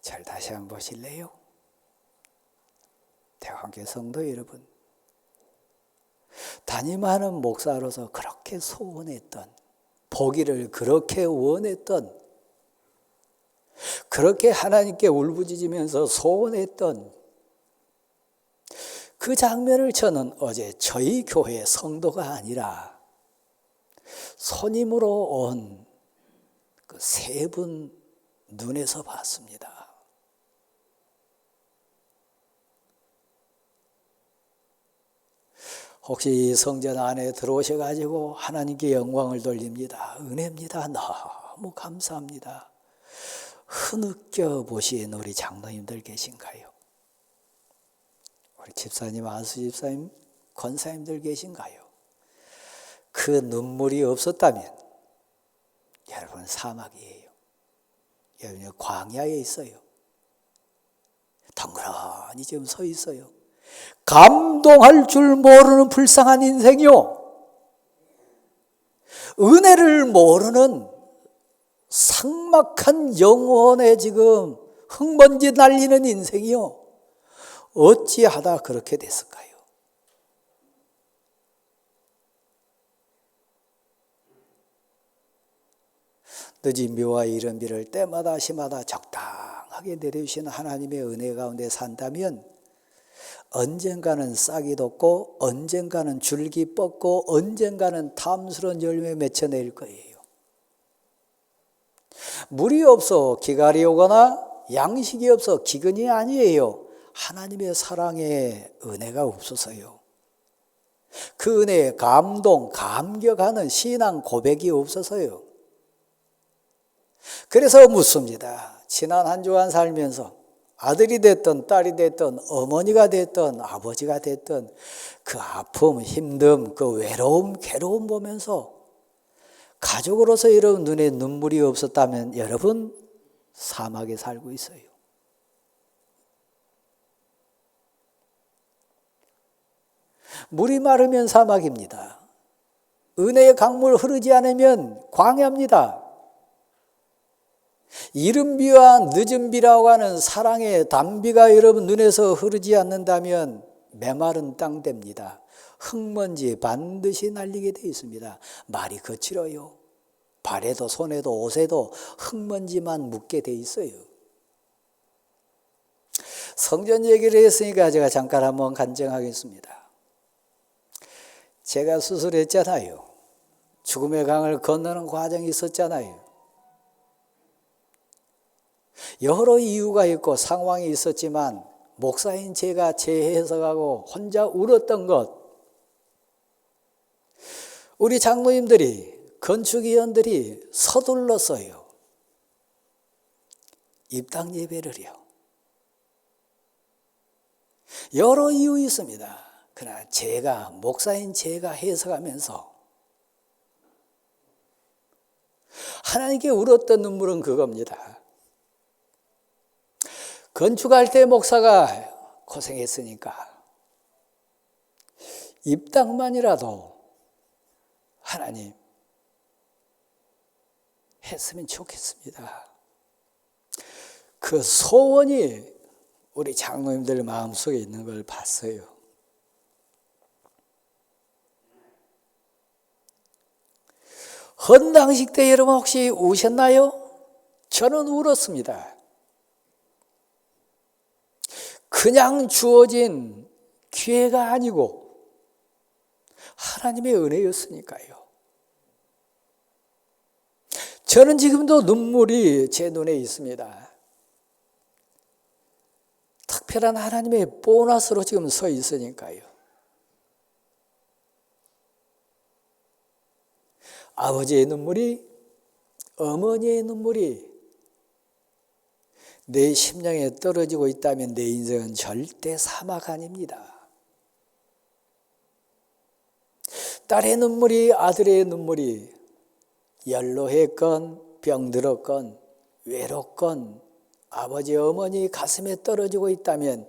잘 다시 한번 보실래요? 대왕교회 성도 여러분, 담임하는 목사로서 그렇게 소원했던, 보기를 그렇게 원했던, 그렇게 하나님께 울부짖으면서 소원했던 그 장면을 저는 어제 저희 교회 성도가 아니라 손님으로 온 그 세 분 눈에서 봤습니다. 혹시 성전 안에 들어오셔가지고 하나님께 영광을 돌립니다. 은혜입니다. 너무 감사합니다. 흐느껴 보신 우리 장로님들 계신가요? 우리 집사님, 안수 집사님, 권사님들 계신가요? 그 눈물이 없었다면 여러분 사막이에요. 여러분 광야에 있어요. 덩그러니 지금 서 있어요. 감동할 줄 모르는 불쌍한 인생이요. 은혜를 모르는 삭막한 영혼에 지금 흙먼지 날리는 인생이요. 어찌하다 그렇게 됐을까요? 늦은 비와 이른 비를 때마다 시마다 적당하게 내려주시는 하나님의 은혜 가운데 산다면 언젠가는 싹이 돋고 언젠가는 줄기 뻗고 언젠가는 탐스러운 열매 맺혀낼 거예요. 물이 없어 기갈이 오거나 양식이 없어 기근이 아니에요. 하나님의 사랑에 은혜가 없어서요. 그 은혜에 감동, 감격하는 신앙 고백이 없어서요. 그래서 묻습니다. 지난 한 주간 살면서 아들이 됐든 딸이 됐든 어머니가 됐든 아버지가 됐든 그 아픔, 힘듦, 그 외로움, 괴로움 보면서 가족으로서 여러분 눈에 눈물이 없었다면 여러분 사막에 살고 있어요. 물이 마르면 사막입니다. 은혜의 강물 흐르지 않으면 광야입니다. 이른 비와 늦은 비라고 하는 사랑의 단비가 여러분 눈에서 흐르지 않는다면 메마른 땅 됩니다. 흙먼지 반드시 날리게 되어 있습니다. 말이 거칠어요. 발에도 손에도 옷에도 흙먼지만 묻게 되어 있어요. 성전 얘기를 했으니까 제가 잠깐 한번 간증하겠습니다. 제가 수술했잖아요. 죽음의 강을 건너는 과정이 있었잖아요. 여러 이유가 있고 상황이 있었지만 목사인 제가 재해석하고 혼자 울었던 것, 우리 장로님들이 건축위원들이 서둘렀어요. 입당 예배를요. 여러 이유 있습니다. 그러나 제가 목사인 제가 해석하면서 하나님께 울었던 눈물은 그겁니다. 건축할 때 목사가 고생했으니까 입당만이라도 하나님 했으면 좋겠습니다. 그 소원이 우리 장로님들 마음속에 있는 걸 봤어요. 헌당식 때 여러분 혹시 우셨나요? 저는 울었습니다. 그냥 주어진 기회가 아니고 하나님의 은혜였으니까요. 저는 지금도 눈물이 제 눈에 있습니다. 특별한 하나님의 보너스로 지금 서 있으니까요. 아버지의 눈물이, 어머니의 눈물이 내 심령에 떨어지고 있다면 내 인생은 절대 사막 아닙니다. 딸의 눈물이, 아들의 눈물이 연로했건 병들었건 외롭건 아버지 어머니 가슴에 떨어지고 있다면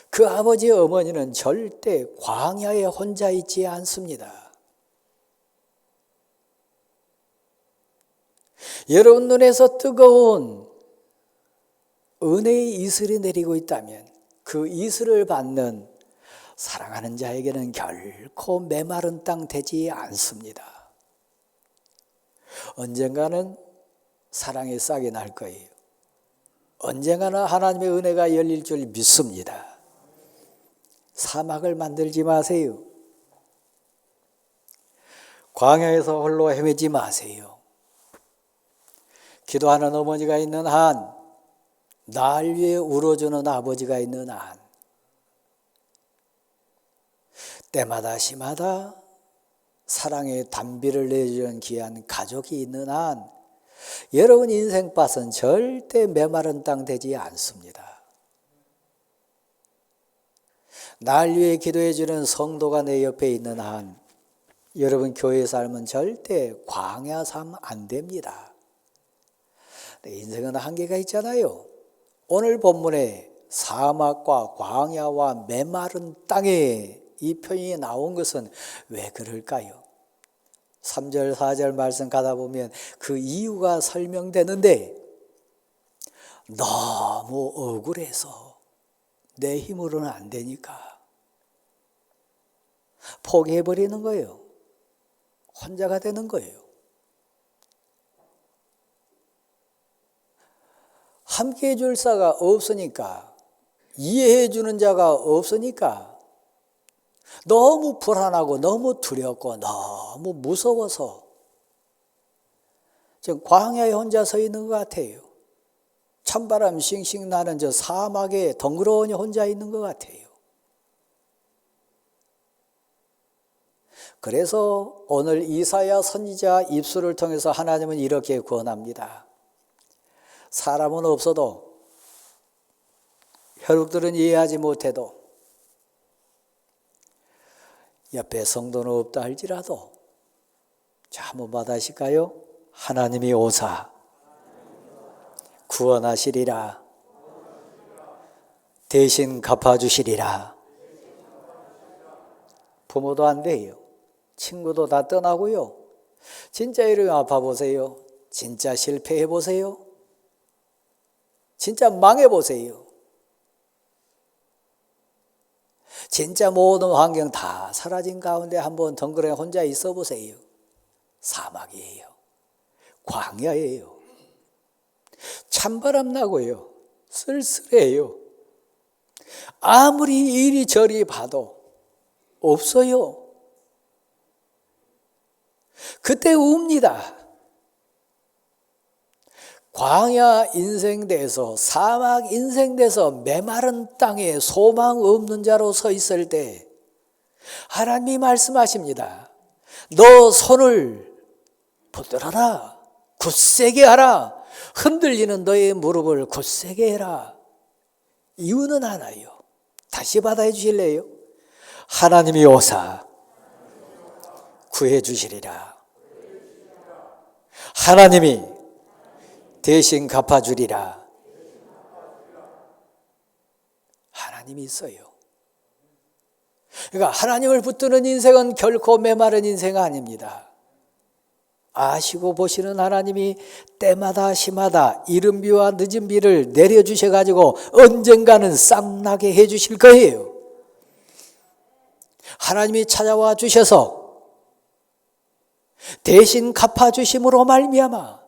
그 아버지 어머니는 절대 광야에 혼자 있지 않습니다. 여러분 눈에서 뜨거운 은혜의 이슬이 내리고 있다면 그 이슬을 받는 사랑하는 자에게는 결코 메마른 땅 되지 않습니다. 언젠가는 사랑의 싹이 날 거예요. 언젠가는 하나님의 은혜가 열릴 줄 믿습니다. 사막을 만들지 마세요. 광야에서 홀로 헤매지 마세요. 기도하는 어머니가 있는 한, 날 위해 울어주는 아버지가 있는 한, 때마다 시마다 사랑의 단비를 내주는 귀한 가족이 있는 한, 여러분 인생밭은 절대 메마른 땅 되지 않습니다. 날 위해 기도해 주는 성도가 내 옆에 있는 한, 여러분 교회 삶은 절대 광야 삶 안 됩니다. 인생은 한계가 있잖아요. 오늘 본문에 사막과 광야와 메마른 땅에 이 표현이 나온 것은 왜 그럴까요? 3절 4절 말씀 가다 보면 그 이유가 설명되는데, 너무 억울해서 내 힘으로는 안 되니까 포기해버리는 거예요. 혼자가 되는 거예요. 함께 해줄 자가 없으니까, 이해해 주는 자가 없으니까 너무 불안하고 너무 두렵고 너무 무서워서 지금 광야에 혼자 서 있는 것 같아요. 찬바람 싱싱 나는 저 사막에 덩그러니 혼자 있는 것 같아요. 그래서 오늘 이사야 선지자 입술을 통해서 하나님은 이렇게 권합니다. 사람은 없어도, 혈육들은 이해하지 못해도, 옆에 성도는 없다 할지라도, 자, 한번 받아실까요? 하나님이 오사 구원하시리라, 대신 갚아주시리라. 부모도 안 돼요. 친구도 다 떠나고요. 진짜 이러면 아파보세요. 진짜 실패해보세요. 진짜 망해보세요. 진짜 모든 환경 다 사라진 가운데 한번 덩그러니 혼자 있어보세요. 사막이에요. 광야예요. 찬바람 나고요. 쓸쓸해요. 아무리 이리저리 봐도 없어요. 그때 웁니다. 광야 인생대에서, 사막 인생대에서 메마른 땅에 소망 없는 자로 서 있을 때 하나님이 말씀하십니다. 너 손을 붙들어라. 굳세게 하라. 흔들리는 너의 무릎을 굳세게 해라. 이유는 하나요. 다시 받아해 주실래요? 하나님이 오사 구해 주시리라. 하나님이 대신 갚아주리라. 하나님이 있어요. 그러니까 하나님을 붙드는 인생은 결코 메마른 인생 아닙니다. 아시고 보시는 하나님이 때마다 시마다 이른 비와 늦은 비를 내려주셔가지고 언젠가는 쌍나게 해주실 거예요. 하나님이 찾아와 주셔서 대신 갚아주심으로 말미암아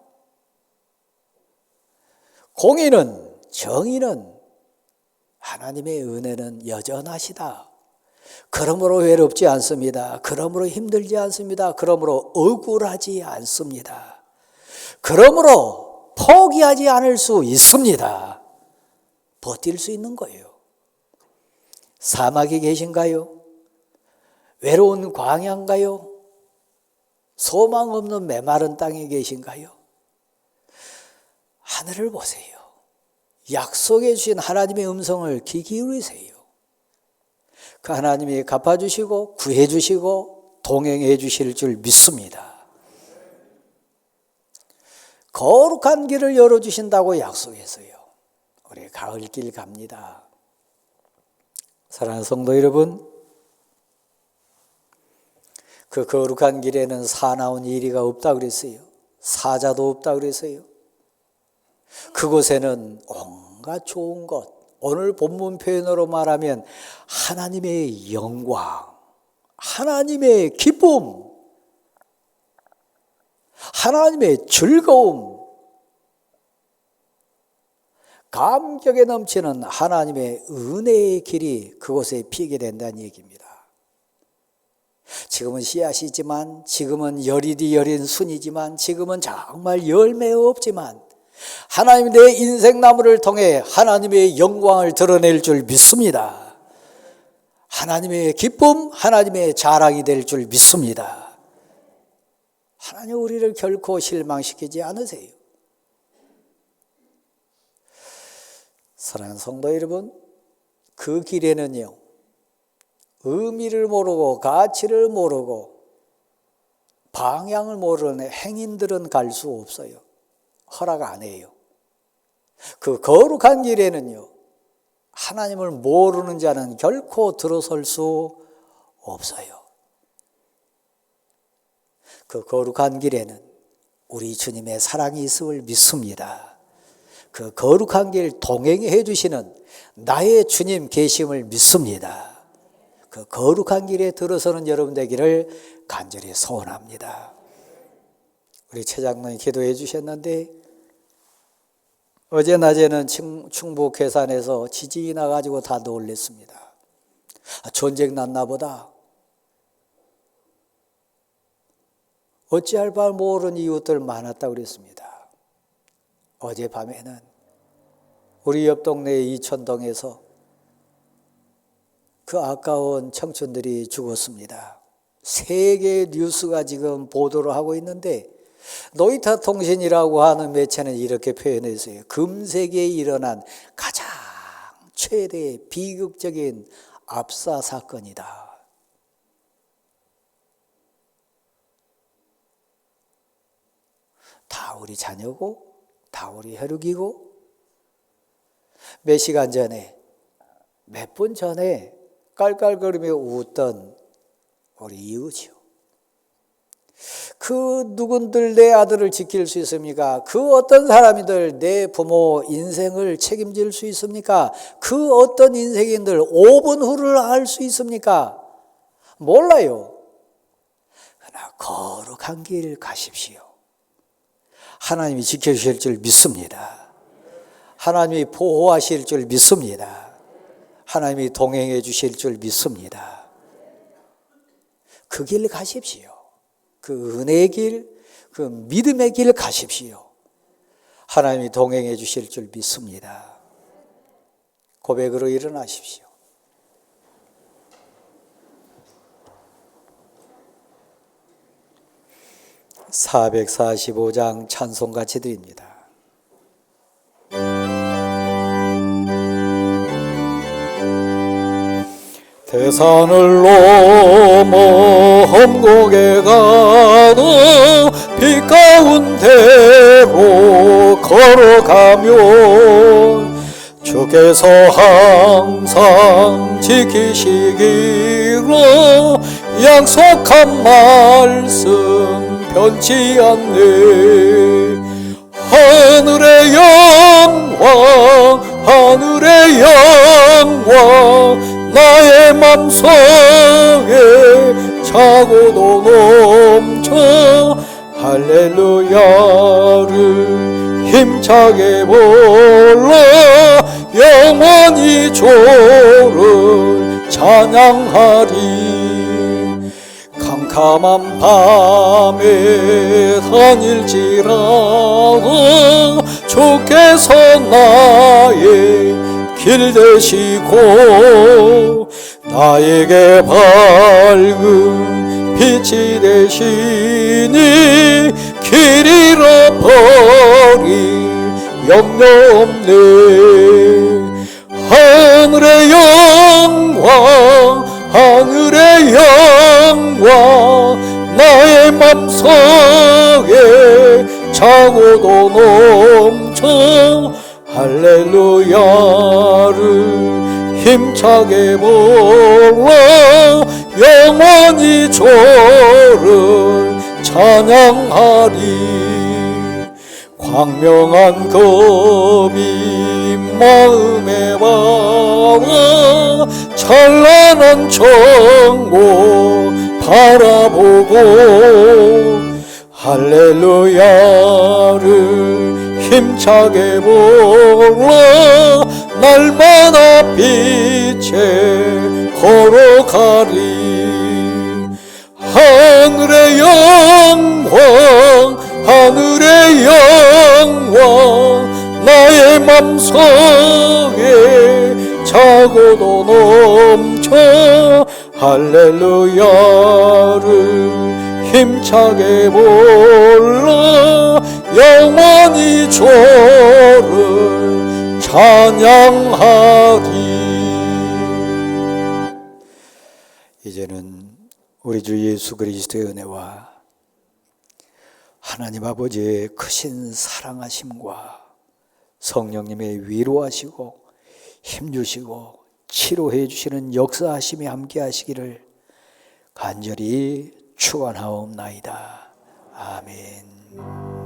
공의는, 정의는, 하나님의 은혜는 여전하시다. 그러므로 외롭지 않습니다. 그러므로 힘들지 않습니다. 그러므로 억울하지 않습니다. 그러므로 포기하지 않을 수 있습니다. 버틸 수 있는 거예요. 사막에 계신가요? 외로운 광야인가요? 소망 없는 메마른 땅에 계신가요? 하늘을 보세요. 약속해 주신 하나님의 음성을 귀 기울이세요. 그 하나님이 갚아주시고 구해주시고 동행해 주실 줄 믿습니다. 거룩한 길을 열어주신다고 약속했어요. 우리 가을길 갑니다. 사랑하는 성도 여러분, 그 거룩한 길에는 사나운 이리가 없다 그랬어요. 사자도 없다 그랬어요. 그곳에는 온갖 좋은 것, 오늘 본문 표현으로 말하면 하나님의 영광, 하나님의 기쁨, 하나님의 즐거움, 감격에 넘치는 하나님의 은혜의 길이 그곳에 피게 된다는 얘기입니다. 지금은 씨앗이지만, 지금은 여리디 여린 순이지만, 지금은 정말 열매 없지만 하나님이 내 인생나무를 통해 하나님의 영광을 드러낼 줄 믿습니다. 하나님의 기쁨, 하나님의 자랑이 될 줄 믿습니다. 하나님 우리를 결코 실망시키지 않으세요. 사랑하는 성도 여러분, 그 길에는요, 의미를 모르고 가치를 모르고 방향을 모르는 행인들은 갈 수 없어요. 허락 안 해요. 그 거룩한 길에는요, 하나님을 모르는 자는 결코 들어설 수 없어요. 그 거룩한 길에는 우리 주님의 사랑이 있음을 믿습니다. 그 거룩한 길 동행해 주시는 나의 주님 계심을 믿습니다. 그 거룩한 길에 들어서는 여러분 되기를 간절히 소원합니다. 우리 최 장로님 기도해 주셨는데, 어제 낮에는 충북 괴산에서 지진이 나가지고 다 놀랬습니다. 전쟁 났나 보다. 어찌할 바를 모르는 이웃들 많았다고 그랬습니다. 어젯밤에는 우리 옆 동네 이천동에서 그 아까운 청춘들이 죽었습니다. 세계 뉴스가 지금 보도를 하고 있는데, 노이터 통신이라고 하는 매체는 이렇게 표현했어요. 금세기에 일어난 가장 최대 비극적인 압사 사건이다. 다 우리 자녀고, 다 우리 혈육이고, 몇 시간 전에, 몇 분 전에 깔깔거리며 웃던 우리 이웃이요. 그 누군들 내 아들을 지킬 수 있습니까? 그 어떤 사람이들 내 부모 인생을 책임질 수 있습니까? 그 어떤 인생인들 5분 후를 알 수 있습니까? 몰라요. 그러나 거룩한 길 가십시오. 하나님이 지켜주실 줄 믿습니다. 하나님이 보호하실 줄 믿습니다. 하나님이 동행해 주실 줄 믿습니다. 그 길 가십시오. 그 은혜의 길, 그 믿음의 길 가십시오. 하나님이 동행해 주실 줄 믿습니다. 고백으로 일어나십시오. (445장) 찬송같이 드립니다. 대산을 넘어 험곡에 가도 빛 가운데로 걸어가며 주께서 항상 지키시기로 약속한 말씀 변치 않네. 하늘의 영광, 하늘의 영광, 나의 맘속에 차고도 넘쳐 할렐루야를 힘차게 불러 영원히 주를 찬양하리. 캄캄한 밤에 다닐지라도 주께서 나의 길 되시고 나에게 밝은 빛이 되시니 길 잃어버릴 염려 없네. 하늘의 영광, 하늘의 영광, 나의 맘속에 차고도 넘쳐 할렐루야를 힘차게 불러 영원히 주를 찬양하리. 광명한 검이 마음에 와와 찬란한 정보 바라보고 할렐루야를 힘차게 불러 날마다 빛에 걸어가리. 하늘의 영광 하늘의 영광 나의 맘속에 차고도 넘쳐 할렐루야를 힘차게 불러 영원히 주를 찬양하리. 이제는 우리 주 예수 그리스도의 은혜와 하나님 아버지의 크신 사랑하심과 성령님의 위로하시고 힘주시고 치료해 주시는 역사하심이 함께 하시기를 간절히 축원하옵나이다. 아멘.